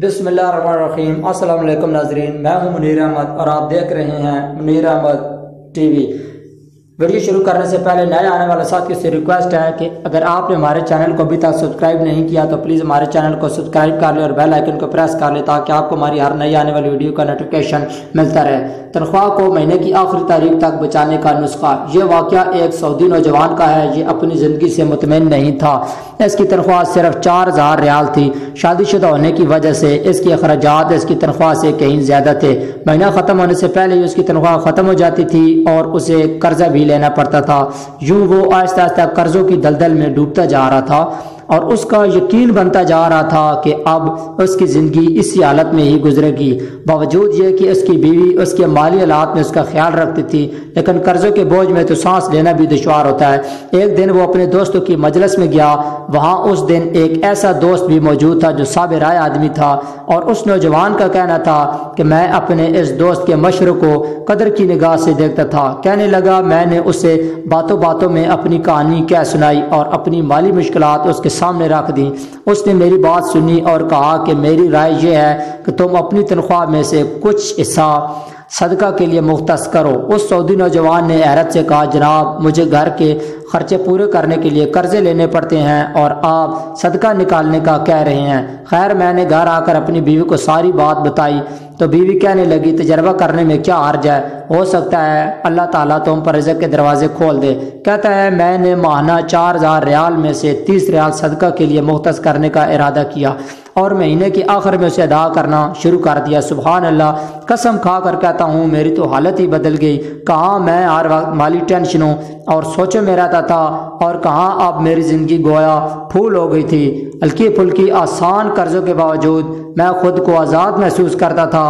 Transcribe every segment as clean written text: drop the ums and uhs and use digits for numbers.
بسم اللہ الرحمن الرحیم۔ السلام علیکم ناظرین، میں ہوں منیر احمد اور آپ دیکھ رہے ہیں Munir Ahmed TV. Video شروع کرنے سے پہلے نئے آنے والے ساتھیوں سے ریکویسٹ ہے کہ اگر آپ نے ہمارے چینل کو ابھی تک سبسکرائب نہیں کیا تو پلیز ہمارے چینل کو سبسکرائب کر لیں اور بیل آئیکن کو پریس کر لیں تاکہ آپ کو ہماری ہر نئی آنے والی ویڈیو کا نوٹیفیکیشن ملتا رہے۔ تنخواہ کو مہینے کی آخری تاریخ تک بچانے کا نسخہ۔ یہ واقعہ ایک سعودی نوجوان کا ہے۔ یہ اپنی زندگی سے مطمئن نہیں تھا۔ اس کی تنخواہ صرف 4000 ریال تھی۔ شادی شدہ ہونے کی وجہ سے اس کے اخراجات اس کی تنخواہ سے کہیں زیادہ تھے۔ مہینہ ختم ہونے سے پہلے ہی اس کی تنخواہ ختم ہو جاتی تھی اور اسے قرضہ بھی لینا پڑتا تھا۔ یوں وہ آہستہ آہستہ قرضوں کی دلدل میں ڈوبتا جا رہا تھا اور اس کا یقین بنتا جا رہا تھا کہ اب اس کی زندگی اسی حالت میں ہی گزرے گی۔ باوجود یہ کہ اس کی بیوی اس کے مالی حالات میں اس کا خیال رکھتی تھی، لیکن قرضوں کے بوجھ میں تو سانس لینا بھی دشوار ہوتا ہے۔ ایک دن وہ اپنے دوستوں کی مجلس میں گیا۔ وہاں اس دن ایک ایسا دوست بھی موجود تھا جو صابر رائے آدمی تھا اور اس نوجوان کا کہنا تھا کہ میں اپنے اس دوست کے مشورے کو قدر کی نگاہ سے دیکھتا تھا۔ کہنے لگا، میں نے اسے باتوں باتوں میں اپنی کہانی کہہ سنائی اور اپنی مالی مشکلات اس کے سامنے رکھ دی۔ اس نے میری بات سنی اور کہا کہ میری رائے یہ ہے کہ تم اپنی تنخواہ میں سے کچھ حصہ صدقہ کے لیے مختص کرو۔ اس سعودی نوجوان نے حیرت سے کہا، جناب مجھے گھر کے خرچے پورے کرنے کے لیے قرضے لینے پڑتے ہیں اور آپ صدقہ نکالنے کا کہہ رہے ہیں۔ خیر، میں نے گھر آ کر اپنی بیوی کو ساری بات بتائی تو بیوی کہنے لگی، تجربہ کرنے میں کیا حرج ہے، ہو سکتا ہے اللہ تعالیٰ تم پر رزق کے دروازے کھول دے۔ کہتا ہے، میں نے ماہانہ 4000 ریال میں سے 30 ریال صدقہ کے لیے مختص کرنے کا ارادہ کیا اور مہینے کے آخر میں اسے ادا کرنا شروع کر دیا۔ سبحان اللہ، قسم کھا کر کہتا ہوں میری تو حالت ہی بدل گئی۔ کہاں میں ہر وقت مالی ٹینشنوں اور سوچوں میں رہتا تھا اور کہاں اب میری زندگی گویا پھول ہو گئی تھی۔ ہلکی پھلکی آسان قرضوں کے باوجود میں خود کو آزاد محسوس کرتا تھا۔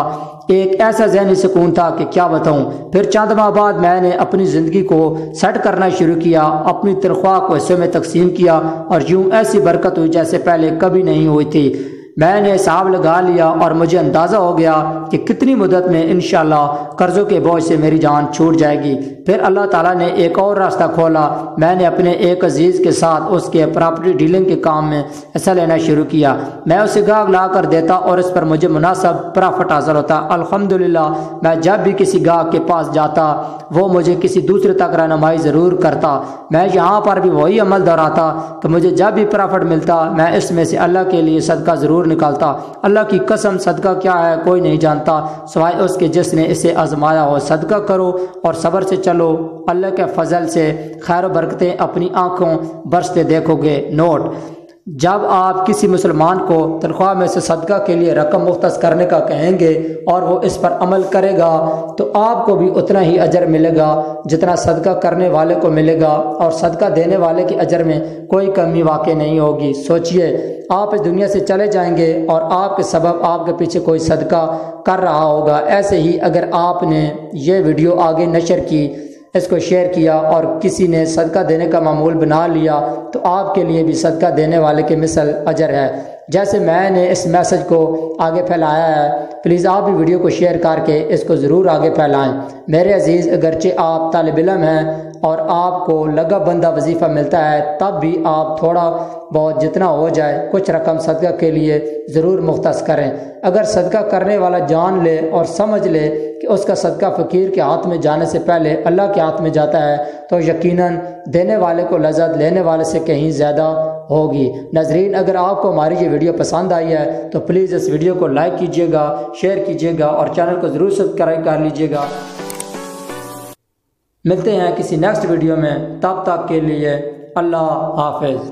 ایک ایسا ذہنی سکون تھا کہ کیا بتاؤں۔ پھر چند ماہ بعد میں نے اپنی زندگی کو سیٹ کرنا شروع کیا، اپنی تنخواہ کو حصوں میں تقسیم کیا اور یوں ایسی برکت ہوئی جیسے پہلے کبھی نہیں ہوئی تھی۔ میں نے حساب لگا لیا اور مجھے اندازہ ہو گیا کہ کتنی مدت میں انشاءاللہ قرضوں کے بوجھ سے میری جان چھوٹ جائے گی۔ پھر اللہ تعالیٰ نے ایک اور راستہ کھولا۔ میں نے اپنے ایک عزیز کے ساتھ اس کے پراپرٹی ڈیلنگ کے کام میں حصہ لینا شروع کیا۔ میں اسے گاہک لا کر دیتا اور اس پر مجھے مناسب پرافٹ حاصل ہوتا۔ الحمدللہ، میں جب بھی کسی گاہک کے پاس جاتا وہ مجھے کسی دوسرے تک رہنمائی ضرور کرتا۔ میں یہاں پر بھی وہی عمل دہراتا کہ مجھے جب بھی پرافٹ ملتا میں اس میں سے اللہ کے لیے صدقہ ضرور نکالتا۔ اللہ کی قسم، صدقہ کیا ہے کوئی نہیں جانتا سوائے اس کے جس نے اسے آزمایا ہو۔ صدقہ کرو اور صبر سے چلو، اللہ کے فضل سے خیر و برکتیں اپنی آنکھوں برستے دیکھو گے۔ نوٹ: جب آپ کسی مسلمان کو تنخواہ میں سے صدقہ کے لیے رقم مختص کرنے کا کہیں گے اور وہ اس پر عمل کرے گا تو آپ کو بھی اتنا ہی اجر ملے گا جتنا صدقہ کرنے والے کو ملے گا اور صدقہ دینے والے کے اجر میں کوئی کمی واقع نہیں ہوگی۔ سوچئے، آپ اس دنیا سے چلے جائیں گے اور آپ کے سبب آپ کے پیچھے کوئی صدقہ کر رہا ہوگا۔ ایسے ہی اگر آپ نے یہ ویڈیو آگے نشر کی، اس کو شیئر کیا اور کسی نے صدقہ دینے کا معمول بنا لیا تو آپ کے لیے بھی صدقہ دینے والے کے مثل اجر ہے۔ جیسے میں نے اس میسج کو آگے پھیلایا ہے، پلیز آپ بھی ویڈیو کو شیئر کر کے اس کو ضرور آگے پھیلائیں۔ میرے عزیز، اگرچہ آپ طالب علم ہیں اور آپ کو لگا بندہ وظیفہ ملتا ہے تب بھی آپ تھوڑا بہت جتنا ہو جائے کچھ رقم صدقہ کے لیے ضرور مختص کریں۔ اگر صدقہ کرنے والا جان لے اور سمجھ لے کہ اس کا صدقہ فقیر کے ہاتھ میں جانے سے پہلے اللہ کے ہاتھ میں جاتا ہے تو یقیناً دینے والے کو لذت لینے والے سے کہیں زیادہ ہوگی۔ ناظرین، اگر آپ کو ہماری یہ ویڈیو پسند آئی ہے تو پلیز اس ویڈیو کو لائک کیجیے گا، شیئر کیجیے گا اور چینل کو ضرور سبسکرائب کر لیجیے گا۔ ملتے ہیں کسی نیکسٹ ویڈیو میں، تب تک کے لیے اللہ حافظ۔